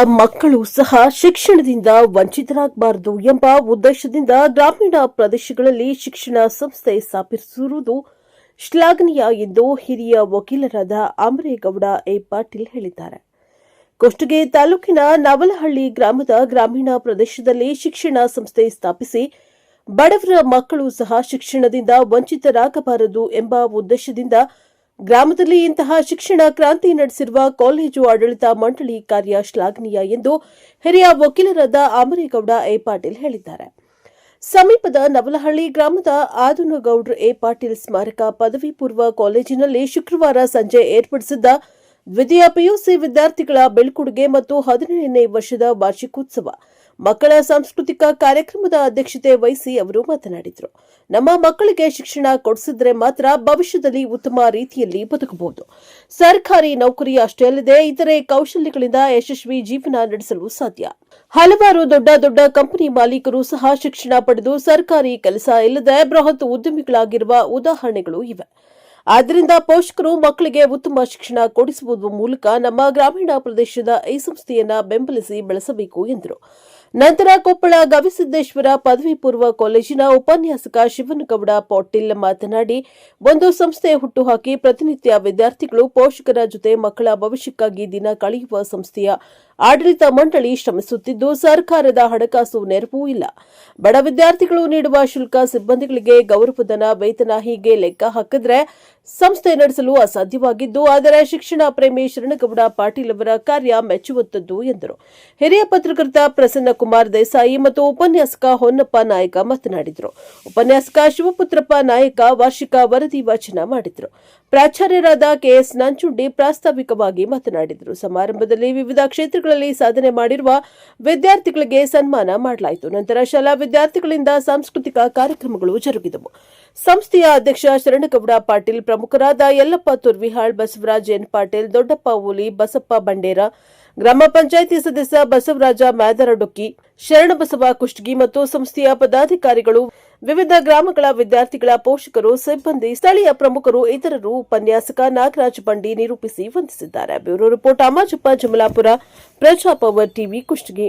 ಮಕ್ಕಳು ಸಹ ಶಿಕ್ಷಣದಿಂದ ವಂಚಿತರಾಗಬಾರದು ಎಂಬ ಉದ್ದೇಶದಿಂದ ಗ್ರಾಮೀಣ ಪ್ರದೇಶಗಳಲ್ಲಿ ಶಿಕ್ಷಣ ಸಂಸ್ಥೆ ಸ್ಥಾಪಿಸಿರುವುದು ಶ್ಲಾಘನೀಯ ಎಂದು ಹಿರಿಯ ವಕೀಲರಾದ ಅಮರೇಗೌಡ ಎ ಪಾಟೀಲ್ ಹೇಳಿದ್ದಾರೆ. ಕುಷ್ಟಗಿ ತಾಲೂಕಿನ ನವಲಹಳ್ಳಿ ಗ್ರಾಮದ ಗ್ರಾಮೀಣ ಪ್ರದೇಶದಲ್ಲಿ ಶಿಕ್ಷಣ ಸಂಸ್ಥೆ ಸ್ಥಾಪಿಸಿ ಬಡವರ ಮಕ್ಕಳು ಸಹ ಶಿಕ್ಷಣದಿಂದ ವಂಚಿತರಾಗಬಾರದು ಎಂಬ ಉದ್ದೇಶದಿಂದ ಗ್ರಾಮದಲ್ಲಿ ಇಂತಹ ಶಿಕ್ಷಣ ಕ್ರಾಂತಿ ನಡೆಸಿರುವ ಕಾಲೇಜು ಆಡಳಿತ ಮಂಡಳಿ ಕಾರ್ಯ ಶ್ಲಾಘನೀಯ ಎಂದು ಹಿರಿಯ ವಕೀಲರಾದ ಅಮರೇಗೌಡ ಎ ಪಾಟೀಲ್ ಹೇಳಿದ್ದಾರೆ. ಸಮೀಪದ ನವಲಹಳ್ಳಿ ಗ್ರಾಮದ ಆದನಗೌಡ್ರ ಎ ಪಾಟೀಲ್ ಸ್ಮಾರಕ ಪದವಿ ಪೂರ್ವ ಕಾಲೇಜಿನಲ್ಲಿ ಶುಕ್ರವಾರ ಸಂಜೆ ಏರ್ಪಡಿಸಿದ್ದ ದ್ವಿತೀಯ ಪಿಯುಸಿ ವಿದ್ಯಾರ್ಥಿಗಳ ಬೀಳ್ಕೊಡುಗೆ ಮತ್ತು 17ನೇ ವರ್ಷದ ವಾರ್ಷಿಕೋತ್ಸವ ಮಕ್ಕಳ ಸಾಂಸ್ಕೃತಿಕ ಕಾರ್ಯಕ್ರಮದ ಅಧ್ಯಕ್ಷತೆ ವಹಿಸಿ ಅವರು ಮಾತನಾಡಿದರು. ನಮ್ಮ ಮಕ್ಕಳಿಗೆ ಶಿಕ್ಷಣ ಕೊಡಿಸಿದ್ರೆ ಮಾತ್ರ ಭವಿಷ್ಯದಲ್ಲಿ ಉತ್ತಮ ರೀತಿಯಲ್ಲಿ ಬದುಕಬಹುದು. ಸರ್ಕಾರಿ ನೌಕರಿ ಅಷ್ಟೇ ಅಲ್ಲದೆ ಇತರೆ ಕೌಶಲ್ಯಗಳಿಂದ ಯಶಸ್ವಿ ಜೀವನ ನಡೆಸಲು ಸಾಧ್ಯ. ಹಲವಾರು ದೊಡ್ಡ ಕಂಪನಿ ಮಾಲೀಕರು ಸಹ ಶಿಕ್ಷಣ ಪಡೆದು ಸರ್ಕಾರಿ ಕೆಲಸ ಇಲ್ಲದೆ ಬೃಹತ್ ಉದ್ಯಮಿಗಳಾಗಿರುವ ಉದಾಹರಣೆಗಳು ಇವೆ. ಆದ್ದರಿಂದ ಪೋಷಕರು ಮಕ್ಕಳಿಗೆ ಉತ್ತಮ ಶಿಕ್ಷಣ ಕೊಡಿಸುವ ಮೂಲಕ ನಮ್ಮ ಗ್ರಾಮೀಣ ಪ್ರದೇಶದ ಈ ಸಂಸ್ಥೆಯನ್ನು ಬೆಂಬಲಿಸಿ ಬೆಳೆಸಬೇಕು ಎಂದರು. ನಂತರ ಕೊಪ್ಪಳ ಗವಿಸಿದ್ದೇಶ್ವರ ಪದವಿ ಪೂರ್ವ ಕಾಲೇಜಿನ ಉಪನ್ಯಾಸಕ ಶಿವನಗೌಡ ಪಾಟೀಲ್ ಮಾತನಾಡಿ, ಒಂದು ಸಂಸ್ಥೆ ಹುಟ್ಟುಹಾಕಿ ಪ್ರತಿನಿತ್ಯ ವಿದ್ಯಾರ್ಥಿಗಳು ಪೋಷಕರ ಜೊತೆ ಮಕ್ಕಳ ಭವಿಷ್ಯಕ್ಕಾಗಿ ದಿನ ಕಳೆಯುವ ಸಂಸ್ಥೆಯ ಆಡಳಿತ ಮಂಡಳಿ ಶ್ರಮಿಸುತ್ತಿದ್ದು ಸರ್ಕಾರದ ಹಣಕಾಸು ನೆರವು ಇಲ್ಲ. ಬಡ ವಿದ್ಯಾರ್ಥಿಗಳು ನೀಡುವ ಶುಲ್ಕ, ಸಿಬ್ಬಂದಿಗಳಿಗೆ ಗೌರವಧನ, ವೇತನ ಹೀಗೆ ಲೆಕ್ಕ ಹಾಕಿದ್ರೆ ಸಂಸ್ಥೆ ನಡೆಸಲು ಅಸಾಧ್ಯವಾಗಿದ್ದು, ಆದರೆ ಶಿಕ್ಷಣ ಪ್ರೇಮಿ ಶರಣಗೌಡ ಪಾಟೀಲ್ ಅವರ ಕಾರ್ಯ ಮೆಚ್ಚುವಂತದ್ದು ಎಂದರು. ಹಿರಿಯ ಪತ್ರಕರ್ತ ಪ್ರಸನ್ನಕುಮಾರ್ ದೇಸಾಯಿ ಮತ್ತು ಉಪನ್ಯಾಸಕ ಹೊನ್ನಪ್ಪ ನಾಯಕ ಮಾತನಾಡಿದರು. ಉಪನ್ಯಾಸಕ ಶಿವಪುತ್ರಪ್ಪ ನಾಯಕ ವಾರ್ಷಿಕ ವರದಿ ವಾಚನ ಮಾಡಿದರು. ಪ್ರಾಚಾರ್ಯರಾದ ಕೆಎಸ್ ನಂಚುಂಡಿ ಪ್ರಾಸ್ತಾವಿಕವಾಗಿ ಮಾತನಾಡಿದರು. ಸಮಾರಂಭದಲ್ಲಿ ವಿವಿಧ ಕ್ಷೇತ್ರಗಳಲ್ಲಿ ಸಾಧನೆ ಮಾಡಿರುವ ವಿದ್ಯಾರ್ಥಿಗಳಿಗೆ ಸನ್ಮಾನ ಮಾಡಲಾಯಿತು. ನಂತರ ಶಾಲಾ ವಿದ್ಯಾರ್ಥಿಗಳಿಂದ ಸಾಂಸ್ಕೃತಿಕ ಕಾರ್ಯಕ್ರಮಗಳು ಜರುಗಿದವು. ಸಂಸ್ಥೆಯ ಅಧ್ಯಕ್ಷ ಶರಣಗೌಡ ಪಾಟೀಲ್, ಪ್ರಮುಖರಾದ ಯಲ್ಲಪ್ಪ ತುರ್ವಿಹಾಳ್, ಬಸವರಾಜ್ ಎನ್ ಪಾಟೀಲ್, ದೊಡ್ಡಪ್ಪ ಓಲಿ, ಬಸಪ್ಪ ಬಂಡೇರ, ಗ್ರಾಮ ಪಂಚಾಯಿತಿ ಸದಸ್ಯ ಬಸವರಾಜ ಮ್ಯಾದರಡೊಕ್ಕಿ, ಶರಣಬಸವ ಕುಷ್ಟಗಿ ಮತ್ತು ಸಂಸ್ಥೆಯ ಪದಾಧಿಕಾರಿಗಳು, ವಿವಿಧ ಗ್ರಾಮಗಳ ವಿದ್ಯಾರ್ಥಿಗಳ ಪೋಷಕರು, ಸಿಬ್ಬಂದಿ, ಸ್ಥಳೀಯ ಪ್ರಮುಖರು, ಇತರರು ಉಪನ್ಯಾಸಕ ನಾಗರಾಜ್ ಬಂಡಿ ನಿರೂಪಿಸಿ ವಂದಿಸಿದ್ದಾರೆ. Bureau report Amajappa Jamalapur, Praja power TV, Kushtagi.